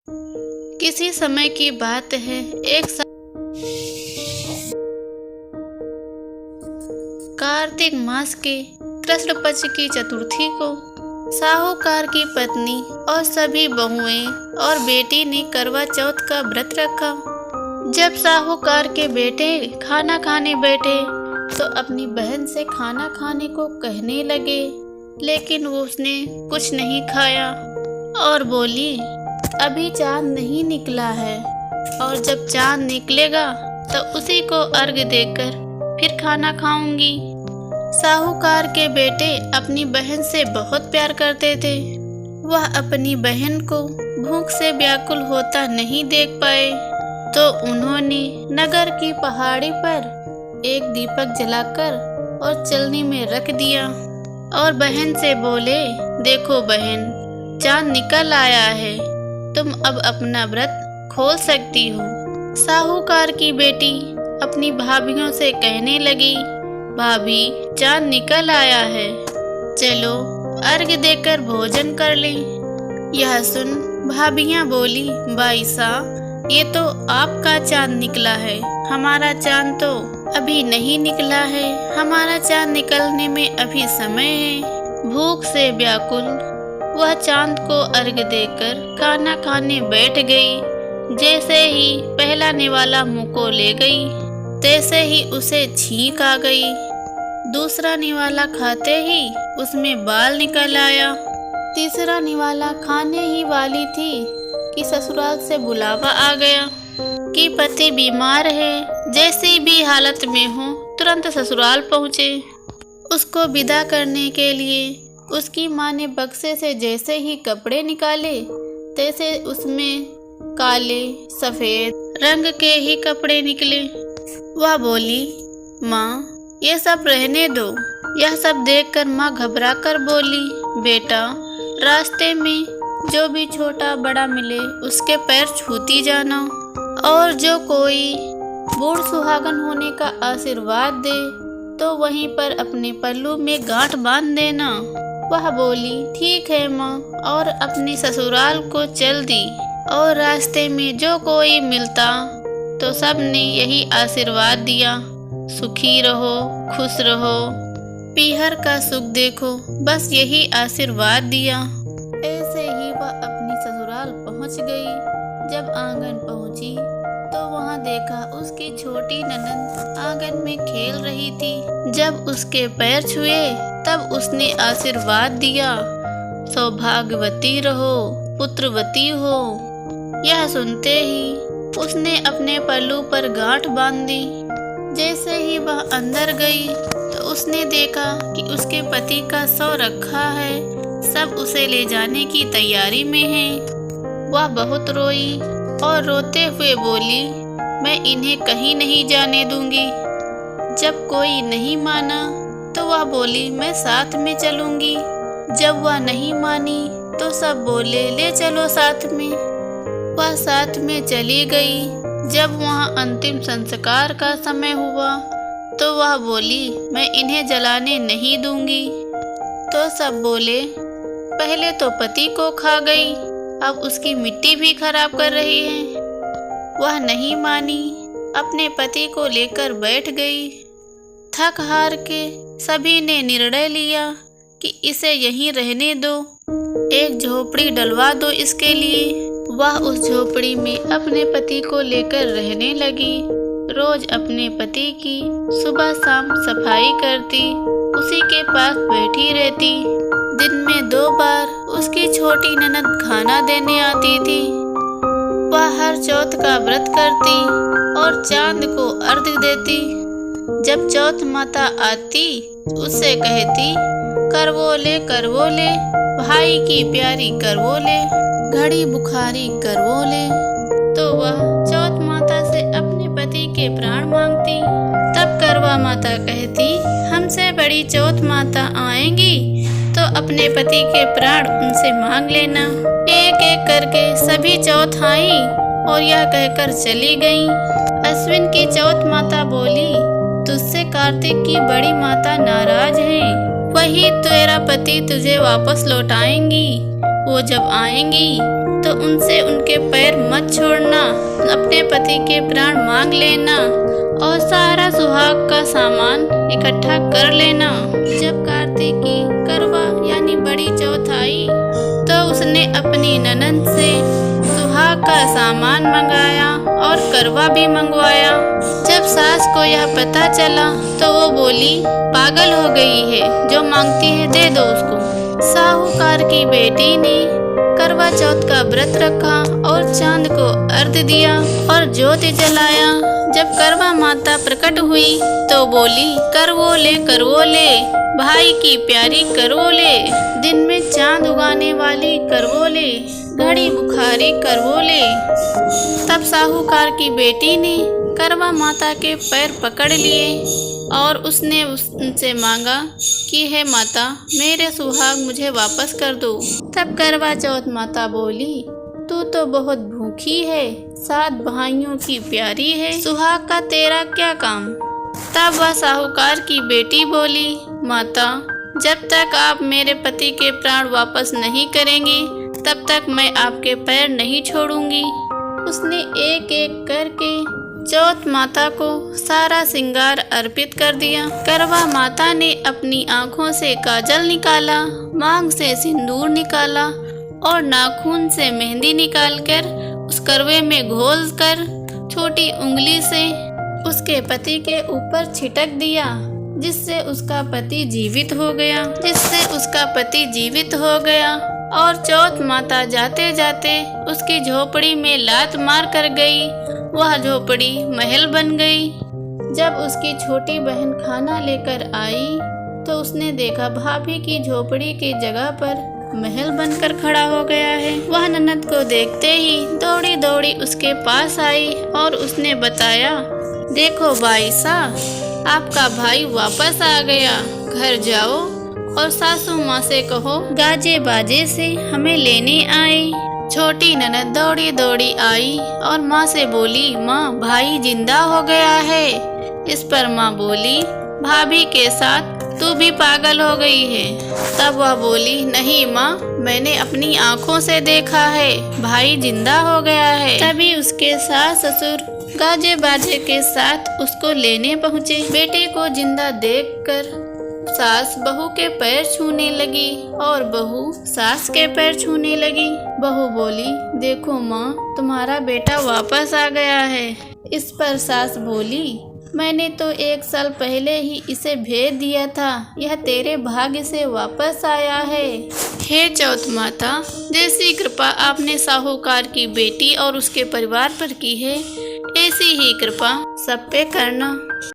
किसी समय की बात है, एक कार्तिक मास के कृष्ण पक्ष की चतुर्थी को साहूकार की पत्नी और सभी बहुएं और बेटी ने करवा चौथ का व्रत रखा। जब साहूकार के बेटे खाना खाने बैठे तो अपनी बहन से खाना खाने को कहने लगे, लेकिन वो उसने कुछ नहीं खाया और बोली, अभी चांद नहीं निकला है और जब चांद निकलेगा तो उसी को अर्घ देकर फिर खाना खाऊंगी। साहूकार के बेटे अपनी बहन से बहुत प्यार करते थे। वह अपनी बहन को भूख से व्याकुल होता नहीं देख पाए, तो उन्होंने नगर की पहाड़ी पर एक दीपक जलाकर और चलनी में रख दिया और बहन से बोले, देखो बहन, चांद निकल आया है, तुम अब अपना व्रत खोल सकती हो। साहूकार की बेटी अपनी भाभियों से कहने लगी, भाभी, चांद निकल आया है, चलो अर्घ देकर भोजन कर लें। यह सुन भाभियां बोली, बाईसा, ये तो आपका चांद निकला है, हमारा चांद तो अभी नहीं निकला है, हमारा चांद निकलने में अभी समय है। भूख से व्याकुल वह चांद को अर्घ देकर खाना खाने बैठ गई। जैसे ही पहला निवाला मुंह को ले गई, तैसे ही उसे छींक आ गई। दूसरा निवाला खाते ही उसमें बाल निकल आया। तीसरा निवाला खाने ही वाली थी कि ससुराल से बुलावा आ गया कि पति बीमार है, जैसी भी हालत में हो तुरंत ससुराल पहुँचे। उसको विदा करने के लिए उसकी माँ ने बक्से से जैसे ही कपड़े निकाले, तैसे उसमें काले सफ़ेद रंग के ही कपड़े निकले। वह बोली, माँ, ये सब रहने दो। यह सब देखकर माँ घबरा कर बोली, बेटा, रास्ते में जो भी छोटा बड़ा मिले उसके पैर छूती जाना, और जो कोई बूढ़ सुहागन होने का आशीर्वाद दे तो वहीं पर अपने पल्लू में गांठ बांध देना। वह बोली, ठीक है माँ, और अपने ससुराल को चल दी। और रास्ते में जो कोई मिलता तो सब ने यही आशीर्वाद दिया, सुखी रहो, खुश रहो, पीहर का सुख देखो, बस यही आशीर्वाद दिया। ऐसे ही वह अपनी ससुराल पहुँच गई। जब आंगन पहुँची तो वहाँ देखा उसकी छोटी ननद आंगन में खेल रही थी। जब उसके पैर छुए तब उसने आशीर्वाद दिया, सौभाग्यवती रहो, पुत्रवती हो। यह सुनते ही उसने अपने पल्लू पर गांठ बांध दी। जैसे ही वह अंदर गई तो उसने देखा कि उसके पति का शव रखा है, सब उसे ले जाने की तैयारी में है। वह बहुत रोई और रोते हुए बोली, मैं इन्हें कहीं नहीं जाने दूंगी। जब कोई नहीं माना तो वह बोली, मैं साथ में चलूंगी। जब वह नहीं मानी तो सब बोले, ले चलो साथ में। वह साथ में चली गई। जब वहाँ अंतिम संस्कार का समय हुआ तो वह बोली, मैं इन्हें जलाने नहीं दूंगी। तो सब बोले, पहले तो पति को खा गई, अब उसकी मिट्टी भी खराब कर रही है। वह नहीं मानी, अपने पति को लेकर बैठ गई। थक हार के सभी ने निर्णय लिया कि इसे यहीं रहने दो, एक झोपड़ी डलवा दो इसके लिए। वह उस झोपड़ी में अपने पति को लेकर रहने लगी। रोज अपने पति की सुबह शाम सफाई करती, उसी के पास बैठी रहती। दिन में 2 बार उसकी छोटी ननद खाना देने आती थी। वह हर चौथ का व्रत करती और चांद को अर्घ देती। जब चौथ माता आती उससे कहती, करवोले करवोले, भाई की प्यारी करवोले, घड़ी बुखारी करवोले। तो वह चौथ माता से अपने पति के प्राण मांगती। तब करवा माता कहती, हमसे बड़ी चौथ माता आएंगी तो अपने पति के प्राण उनसे मांग लेना। एक एक करके सभी चौथ आई और यह कहकर चली गईं। अश्विन की चौथ माता बोली, तुझसे कार्तिक की बड़ी माता नाराज हैं, वही तेरा पति तुझे वापस लौटाएंगी। वो जब आएंगी तो उनसे उनके पैर मत छोड़ना, अपने पति के प्राण मांग लेना और सारा सुहाग का सामान इकट्ठा कर लेना। जब कार्तिक की करवा यानी बड़ी चौथ आई तो उसने अपनी ननद से सुहाग का सामान मंगाया और करवा भी मंगवाया। जब सास को यह पता चला तो वो बोली, पागल हो गई है, जो मांगती है दे दो उसको। साहूकार की बेटी ने करवा चौथ का व्रत रखा और चांद को अर्घ्य दिया और ज्योति जलाया। जब करवा माता प्रकट हुई तो बोली, करवोले भाई की प्यारी करवोले, दिन में चांद उगाने वाली करवोले, घड़ी बुखारी करवोले। तब साहूकार की बेटी ने करवा माता के पैर पकड़ लिए और उसने उनसे मांगा कि हे माता, मेरे सुहाग मुझे वापस कर दो। तब करवा चौथ माता बोली, तू तो बहुत भूखी है, 7 भाइयों की प्यारी है, सुहाग का तेरा क्या काम। तब वह साहूकार की बेटी बोली, माता, जब तक आप मेरे पति के प्राण वापस नहीं करेंगे तब तक मैं आपके पैर नहीं छोड़ूंगी। उसने एक एक करके चौथ माता को सारा श्रृंगार अर्पित कर दिया। करवा माता ने अपनी आंखों से काजल निकाला, मांग से सिंदूर निकाला और नाखून से मेहंदी निकालकर उस करवे में घोल कर छोटी उंगली से उसके पति के ऊपर छिटक दिया, जिससे उसका पति जीवित हो गया। और चौथ माता जाते जाते उसकी झोपड़ी में लात मार कर गई। वह झोपड़ी महल बन गई। जब उसकी छोटी बहन खाना लेकर आई तो उसने देखा भाभी की झोपड़ी की जगह पर महल बनकर खड़ा हो गया है। वह ननद को देखते ही दौड़ी दौड़ी उसके पास आई और उसने बताया, देखो बाईसा, आपका भाई वापस आ गया। घर जाओ और सासू माँ से कहो गाजे बाजे से हमें लेने आए। छोटी ननद दौड़ी दौड़ी आई और माँ से बोली, माँ, भाई जिंदा हो गया है। इस पर माँ बोली, भाभी के साथ तू भी पागल हो गई है। तब वह बोली, नहीं माँ, मैंने अपनी आँखों से देखा है, भाई जिंदा हो गया है। तभी उसके सास ससुर गाजे बाजे के साथ उसको लेने पहुँचे। बेटे को जिंदा देखकर सास बहू के पैर छूने लगी और बहू सास के पैर छूने लगी। बहू बोली, देखो माँ, तुम्हारा बेटा वापस आ गया है। इस पर सास बोली, मैंने तो 1 साल पहले ही इसे भेज दिया था, यह तेरे भाग्य से वापस आया है। हे चौथ माता, जैसी कृपा आपने साहूकार की बेटी और उसके परिवार पर की है, ऐसी ही कृपा सब पे करना।